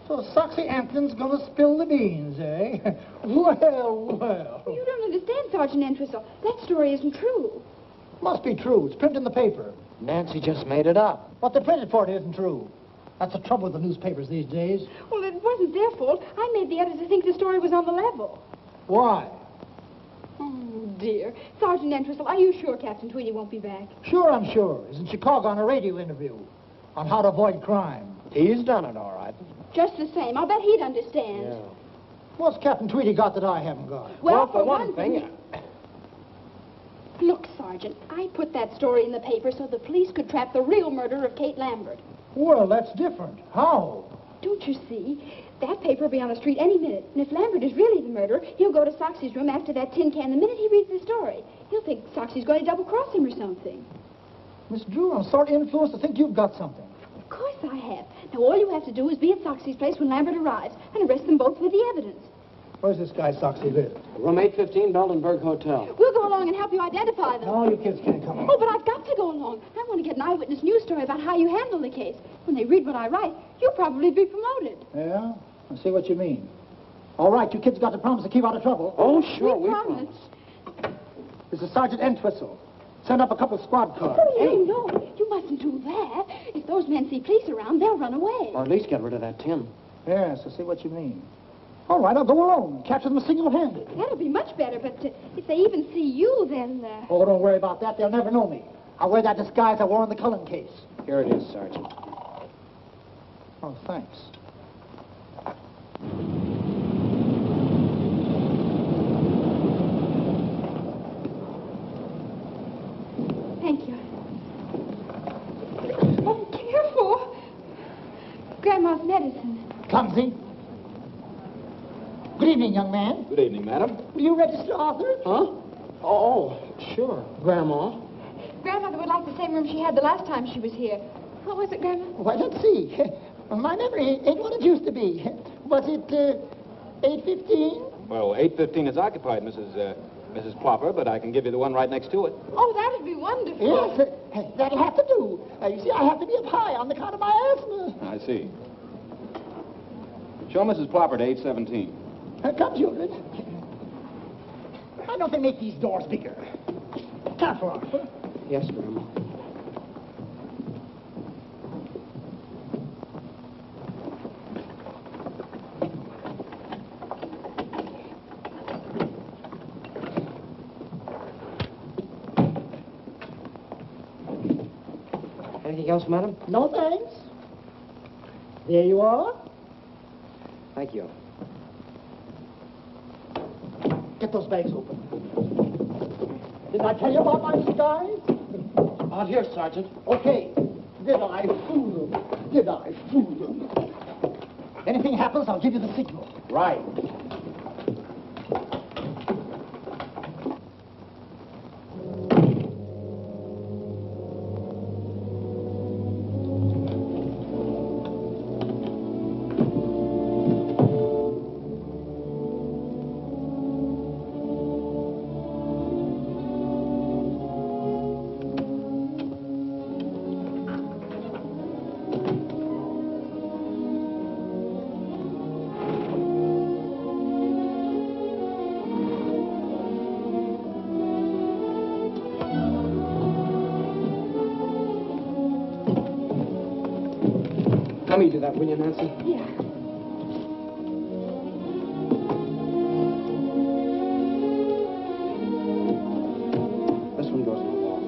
So Soxy Anthony's gonna spill the beans, eh? Well. You don't understand, Sergeant Entwistle. That story isn't true. Must be true. It's printed in the paper. Nancy just made it up. What they printed for it isn't true. That's the trouble with the newspapers these days. Well, it wasn't their fault. I made the editor think the story was on the level. Why? Oh, dear. Sergeant Entwistle, are you sure Captain Tweedy won't be back? Sure, I'm sure. He's in Chicago on a radio interview on how to avoid crime. He's done it all right. Just the same. I'll bet he'd understand. Yeah. What's Captain Tweedy got that I haven't got? Well, for one thing... Look, Sergeant, I put that story in the paper so the police could trap the real murderer of Kate Lambert. Well, that's different. How? Don't you see? That paper will be on the street any minute. And if Lambert is really the murderer, he'll go to Soxy's room after that tin can the minute he reads the story. He'll think Soxy's going to double-cross him or something. Miss Drew, I'm sort of influenced to think you've got something. Of course I have. Now, all you have to do is be at Soxy's place when Lambert arrives and arrest them both with the evidence. Where's this guy Soxy live? Room 815, Beldenberg Hotel. We'll go along and help you identify them. No, you kids can't come on. Oh, but I've got to go along. I want to get an eyewitness news story about how you handle the case. When they read what I write, you'll probably be promoted. Yeah? I see what you mean. All right, you kids got to promise to keep out of trouble. Oh, sure, we promise. This is Sergeant Entwistle. Send up a couple of squad cars. Oh, no, you mustn't do that. If those men see police around, they'll run away. Or at least get rid of that tin. Yes, I see what you mean. All right, I'll go alone. Capture them single-handed. That'll be much better, but if they even see you, then... Oh, don't worry about that. They'll never know me. I'll wear that disguise I wore in the Cullen case. Here it is, Sergeant. Oh, thanks. Thank you. Oh, careful. Grandma's medicine. Clumsy. Good evening, young man. Good evening, madam. Will you register Arthur? Huh? Oh, sure, Grandma. Grandmother would like the same room she had the last time she was here. What was it, Grandma? Why, let's see. My memory ain't what it used to be. Was it 8:15? Well, 8:15 is occupied, Mrs. Plopper, but I can give you the one right next to it. Oh, that'd be wonderful. Yes, that'll have to do. You see, I have to be up high on account of my asthma. I see. Show Mrs. Plopper to 8:17. Come, children. Why don't they make these doors bigger? Careful, Arthur. Yes, Grandma. Anything else, madam? No thanks. There you are. Thank you. Get those bags open. Did I tell you about my disguise? Out here, Sergeant. Okay. Did I fool them? Did I fool them? Anything happens, I'll give you the signal. Right. Let me do that, will you, Nancy? Yeah. This one goes in the wall.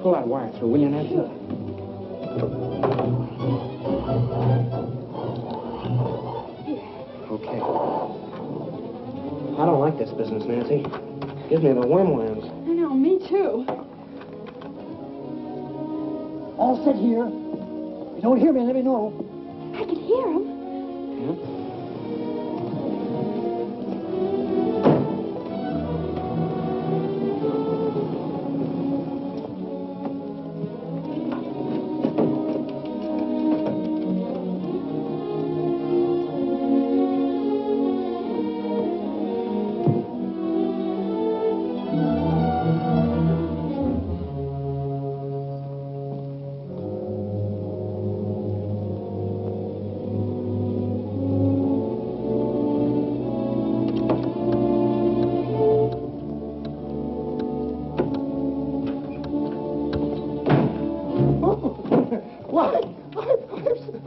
Pull that wire through, will you, Nancy? Sure. Okay. I don't like this business, Nancy. Gives me the wormlands. I know, me too. All set here. If you don't hear me, let me know. I could hear him.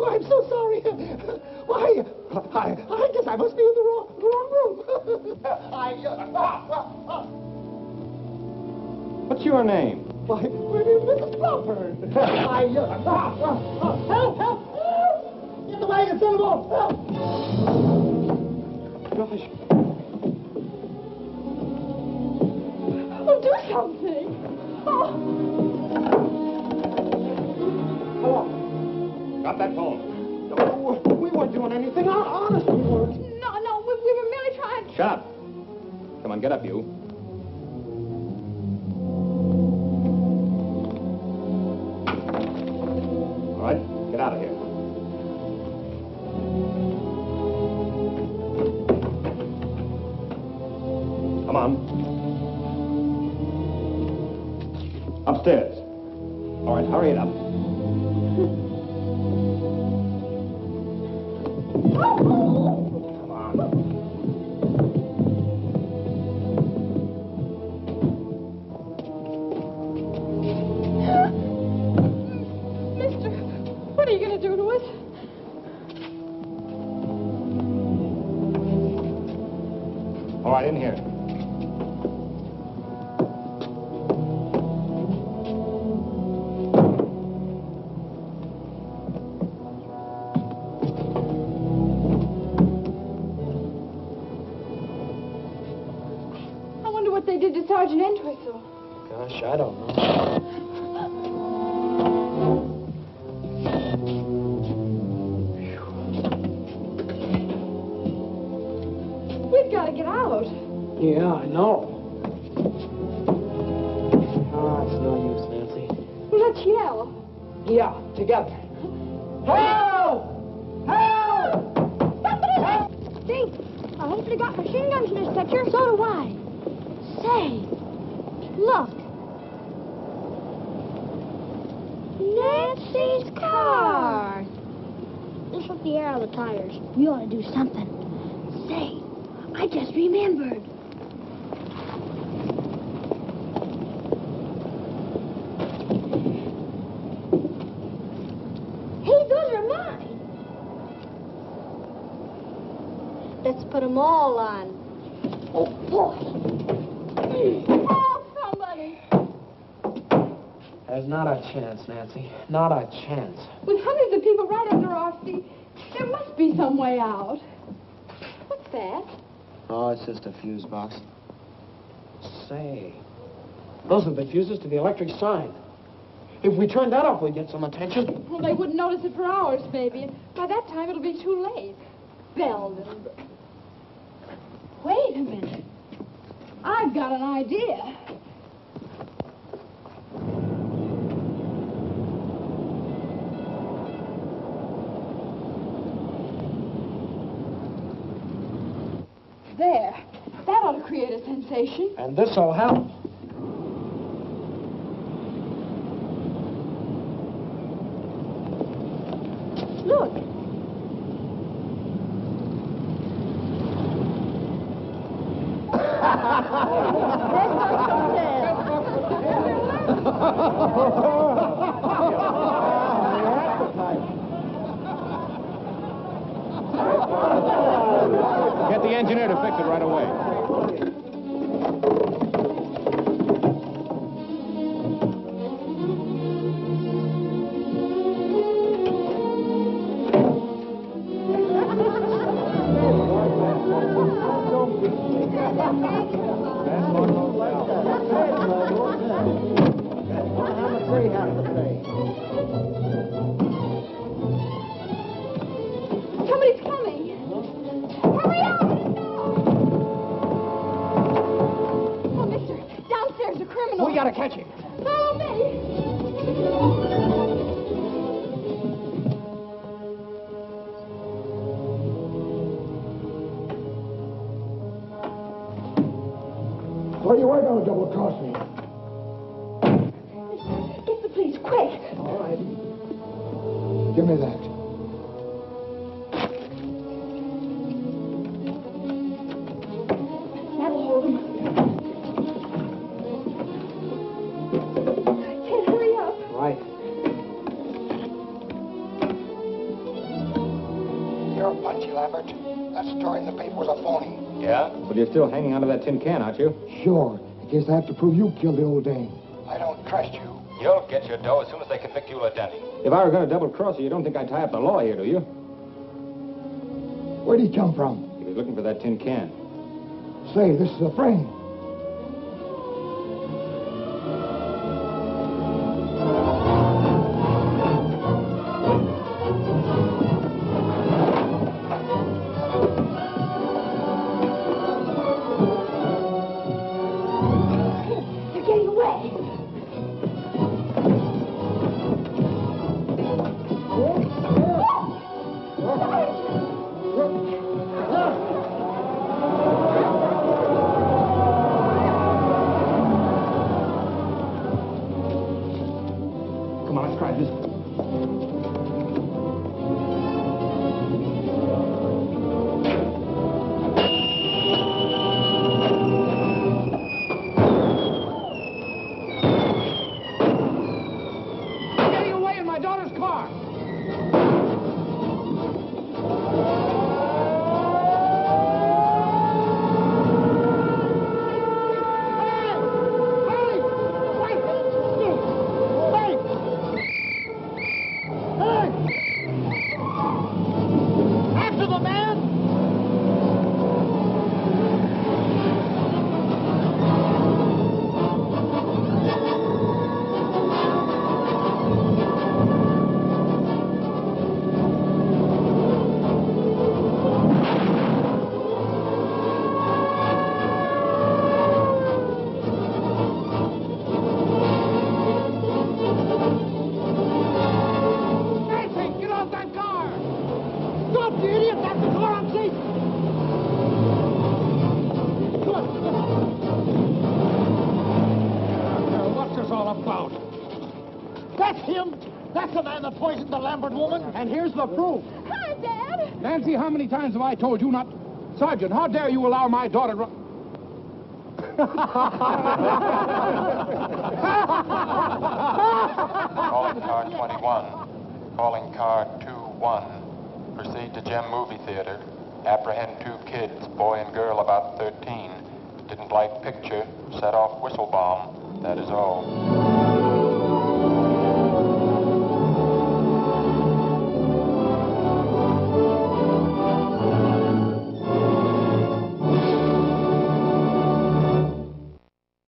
I'm so sorry. Why, I guess I must be in the wrong room. What's your name? Why, Mrs. Plopper. Help! Get the wagon, send them off. Help! Gosh. Oh, do something. Oh. Hello. Got that phone? No, we weren't doing anything. Honest, we weren't. No, we were merely trying. Shut up. Come on, get up, you. All right, get out of here. Come on. Upstairs. All right, hurry it up. Come on. Mister, what are you going to do to us? All right, in here. I wonder what they did to Sergeant Entwistle. much. I don't know. We've got to get out. Yeah, I know. Oh, it's no use, Nancy. Well, let's yell. Yeah, together. Help! Help! Think, I hope they got machine guns in this picture. So do I. Say, look. Nancy's car. This was the air out of the tires. We ought to do something. Say, I just remembered. Hey, those are mine. Let's put them all on. Oh, boy. Oh, somebody. There's not a chance, Nancy. Not a chance. With hundreds of people right under our feet, there must be some way out. What's that? Oh, it's just a fuse box. Say, those are the fuses to the electric sign. If we turn that off, we'd get some attention. Well, they wouldn't notice it for hours, maybe. And by that time, it'll be too late. Belden. Wait a minute. I've got an idea. There. That ought to create a sensation. And this'll help. Look. Get the engineer to fix it right away. Somebody's coming. Hurry up! Oh, mister, downstairs a criminal. We gotta catch him. Follow me. Well, you were going to double-cross me. Get the police, quick. All right. Give me that. That'll hold him. Ted, hurry up. Right. You're punchy, Lambert. That story in the paper was a phony. Yeah? But you're still hanging onto that tin can, aren't you? Sure. In case I have to prove you killed the old dame. I don't trust you. You'll get your dough as soon as they convict Eula Denning. If I were going to double-cross you, you don't think I'd tie up the law here, do you? Where'd he come from? He was looking for that tin can. Say, this is a friend. They're getting away. Come on, let's try this. Getting away in my daughter's car. After the man! all about. That's him. That's the man that poisoned the Lambert woman. And here's the proof. Hi, Dad. Nancy, how many times have I told you not... Sergeant, how dare you allow my daughter to... Calling car 21. Calling car 21. Proceed to Gem Movie Theater. Apprehend 2 kids, boy and girl about 13. Didn't like picture. Set off whistle bomb. That is all.